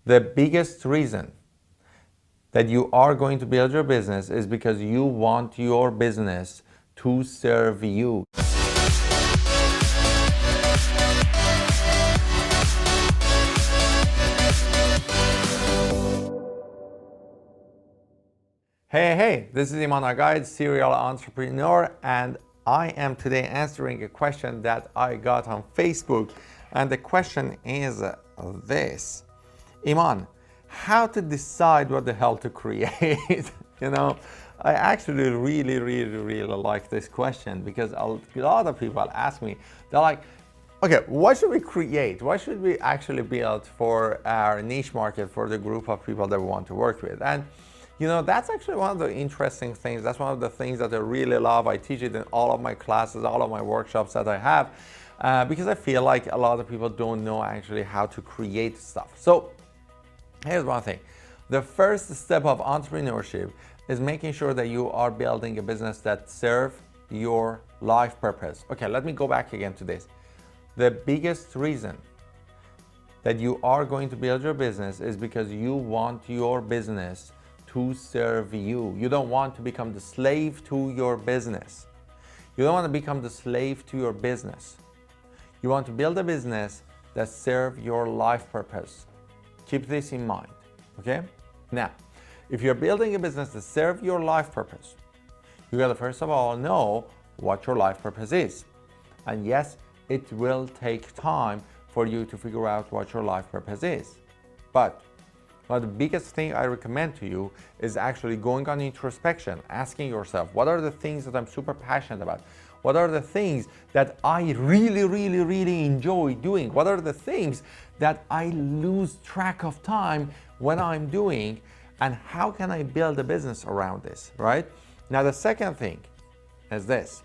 The biggest reason that you are going to build your business is because you want your business to serve you. Hey, this is Iman, guide, serial entrepreneur, and I am today answering a question that I got on Facebook. And the question is this: Iman, how to decide what the hell to create? I actually really like this question because a lot of people ask me, they're like, okay, what should we create? What should we actually build for our niche market, for the group of people that we want to work with? And that's actually one of the interesting things. That's one of the things that I really love. I teach it in all of my classes, all of my workshops that I have, because I feel like a lot of people don't know actually how to create stuff. So here's one thing. The first step of entrepreneurship is making sure that you are building a business that serves your life purpose. Okay, let me go back again to this. The biggest reason that you are going to build your business is because you want your business to serve you. You don't want to become the slave to your business. You don't want to become the slave to your business. You want to build a business that serves your life purpose. Keep this in mind, okay? Now, if you're building a business that serves your life purpose, you gotta first of all know what your life purpose is. And yes, it will take time for you to figure out what your life purpose is. But one of the biggest thing I recommend to you is actually going on introspection, asking yourself, what are the things that I'm super passionate about? What are the things that I really enjoy doing? What are the things that I lose track of time when I'm doing? And how can I build a business around this, right? Now, the second thing is this.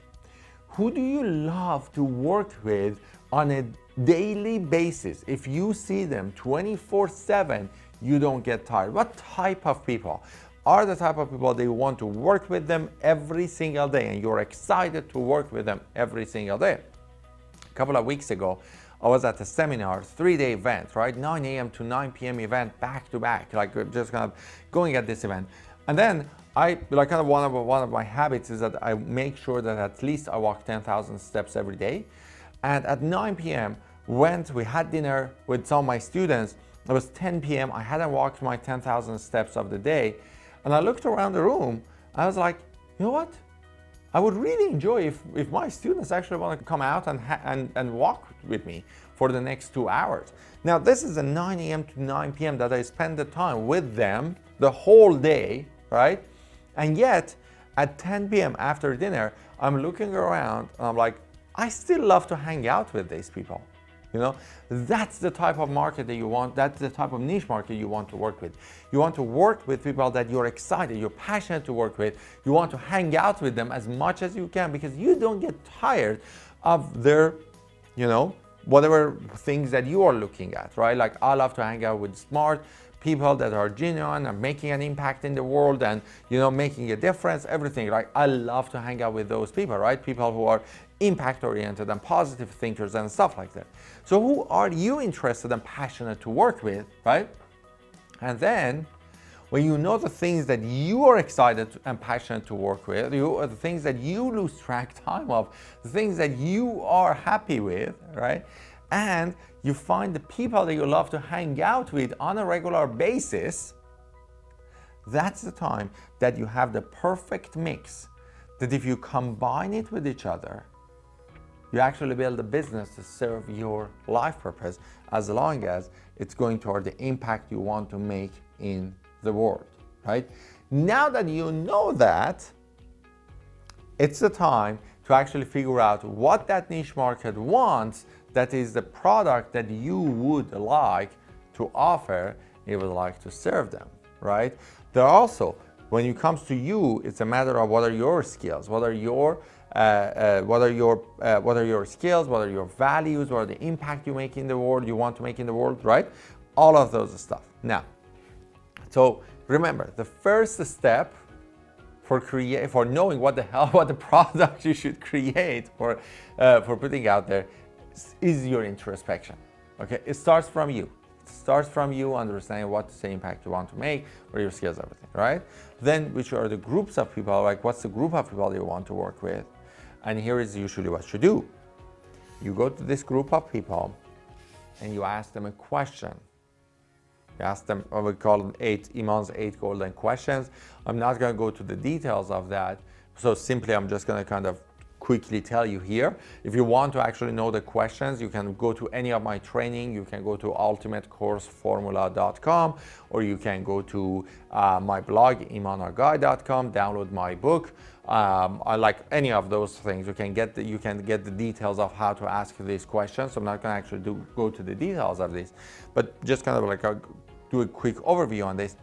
Who do you love to work with on a daily basis? If you see them 24/7, you don't get tired. What type of people are the type of people that you want to work with them every single day and you're excited to work with them every single day? A couple of weeks ago, I was at a seminar, 3-day event, right? 9 a.m. to 9 p.m. event back to back, like just kind of going at this event. And then one of my habits is that I make sure that at least I walk 10,000 steps every day. And at 9 p.m. we had dinner with some of my students. It was 10 p.m. I hadn't walked my 10,000 steps of the day. And I looked around the room. I was like, you know what? I would really enjoy if my students actually want to come out and walk with me for the next 2 hours. Now, this is a 9 a.m. to 9 p.m. that I spend the time with them the whole day, right? And yet, at 10 p.m. after dinner, I'm looking around and I'm like, I still love to hang out with these people. That's the type of market that you want. That's the type of niche market you want to work with. You want to work with people that you're excited, you're passionate to work with. You want to hang out with them as much as you can because you don't get tired of their, whatever things that you are looking at, right? Like, I love to hang out with smart people that are genuine and making an impact in the world and, making a difference, everything. Like, I love to hang out with those people, right? People who are impact oriented and positive thinkers and stuff like that. So who are you interested and passionate to work with, right? And then when you know the things that you are excited and passionate to work with, the things that you lose track time of, the things that you are happy with, right? And you find the people that you love to hang out with on a regular basis, that's the time that you have the perfect mix, that if you combine it with each other, you actually build a business to serve your life purpose as long as it's going toward the impact you want to make in the world, right? Now that you know that, it's the time to actually figure out what that niche market wants, that is the product that you would like to offer, you would like to serve them, right? There also, when it comes to you, it's a matter of what are your skills, what are your skills, what are your values, what are the impact you make in the world, you want to make in the world, right? All of those stuff. Now, so remember, the first step for knowing what the product you should create for putting out there is your introspection. Okay, it starts from you. starts from you understanding what is the impact you want to make, what are your skills, everything, right? Then which are the groups of people, like what's the group of people you want to work with? And here is usually what you do. You go to this group of people and you ask them a question. You ask them, what we call them Iman's 8 golden questions. I'm not going to go to the details of that. So simply, I'm just going to kind of quickly tell you here. If you want to actually know the questions, you can go to any of my training. You can go to ultimatecourseformula.com, or you can go to my blog, imanarguide.com, download my book. I like any of those things. You can get the details of how to ask these questions. So I'm not going to actually go to the details of this, but just kind of like do a quick overview on this.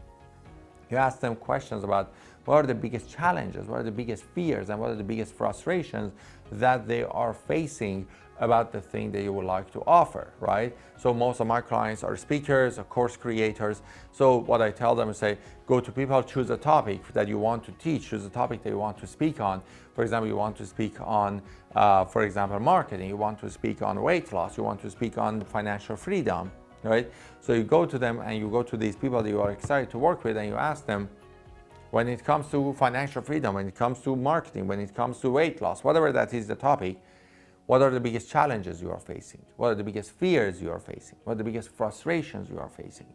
You ask them questions about what are the biggest challenges, what are the biggest fears, and what are the biggest frustrations that they are facing about the thing that you would like to offer, right? So most of my clients are speakers or course creators. So what I tell them is say, go to people, choose a topic that you want to teach, choose a topic that you want to speak on. For example, you want to speak on, for example, marketing, you want to speak on weight loss, you want to speak on financial freedom, right? So you go to them and you go to these people that you are excited to work with and you ask them, when it comes to financial freedom, when it comes to marketing, when it comes to weight loss, whatever that is the topic, what are the biggest challenges you are facing? What are the biggest fears you are facing? What are the biggest frustrations you are facing?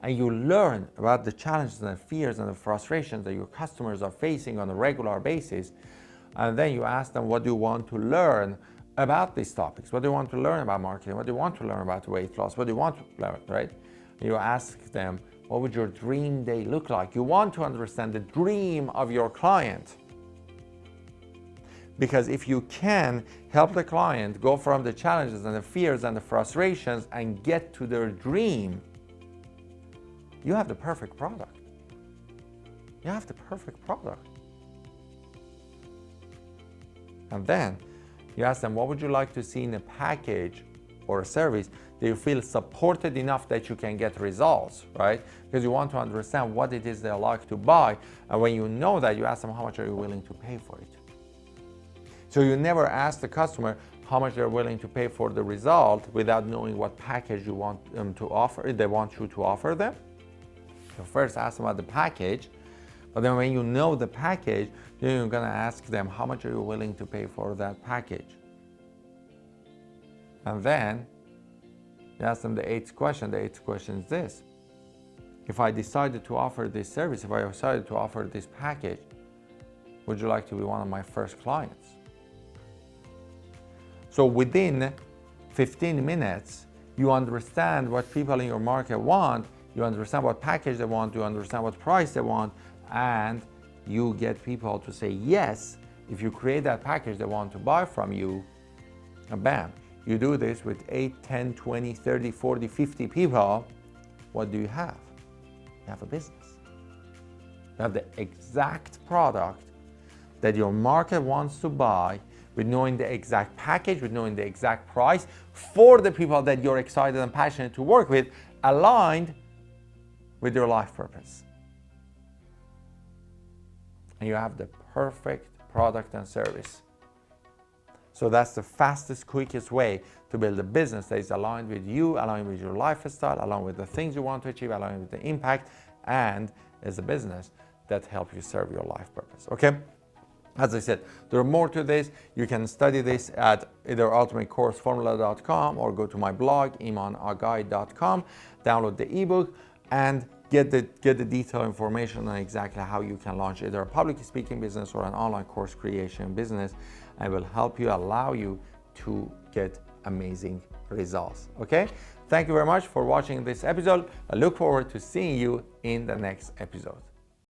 And you learn about the challenges and the fears and the frustrations that your customers are facing on a regular basis. And then you ask them, what do you want to learn about these topics? What do you want to learn about marketing? What do you want to learn about weight loss? What do you want to learn, right? You ask them, what would your dream day look like? You want to understand the dream of your client. Because if you can help the client go from the challenges and the fears and the frustrations and get to their dream, you have the perfect product. You have the perfect product. And then you ask them, what would you like to see in a package or a service that you feel supported enough that you can get results, right? Because you want to understand what it is they like to buy. And when you know that, you ask them, how much are you willing to pay for it? So you never ask the customer how much they're willing to pay for the result without knowing what package you want them to offer, they want you to offer them. So first ask them about the package, but then when you know the package, then you're gonna ask them, how much are you willing to pay for that package? And then you ask them the 8th question. The 8th question is this: if I decided to offer this service, if I decided to offer this package, would you like to be one of my first clients? So within 15 minutes, you understand what people in your market want, you understand what package they want, you understand what price they want, and you get people to say yes. If you create that package they want to buy from you, and bam, you do this with 8, 10, 20, 30, 40, 50 people, what do you have? You have a business. You have the exact product that your market wants to buy, with knowing the exact package, with knowing the exact price for the people that you're excited and passionate to work with, aligned with your life purpose. And you have the perfect product and service. So that's the fastest, quickest way to build a business that is aligned with you, aligned with your lifestyle, aligned with the things you want to achieve, aligned with the impact, and is a business that helps you serve your life purpose. Okay? As I said, there are more to this. You can study this at either ultimatecourseformula.com or go to my blog, imanarguide.com, download the ebook, and get the detailed information on exactly how you can launch either a public speaking business or an online course creation business. I will help you, allow you to get amazing results. Okay? Thank you very much for watching this episode. I look forward to seeing you in the next episode.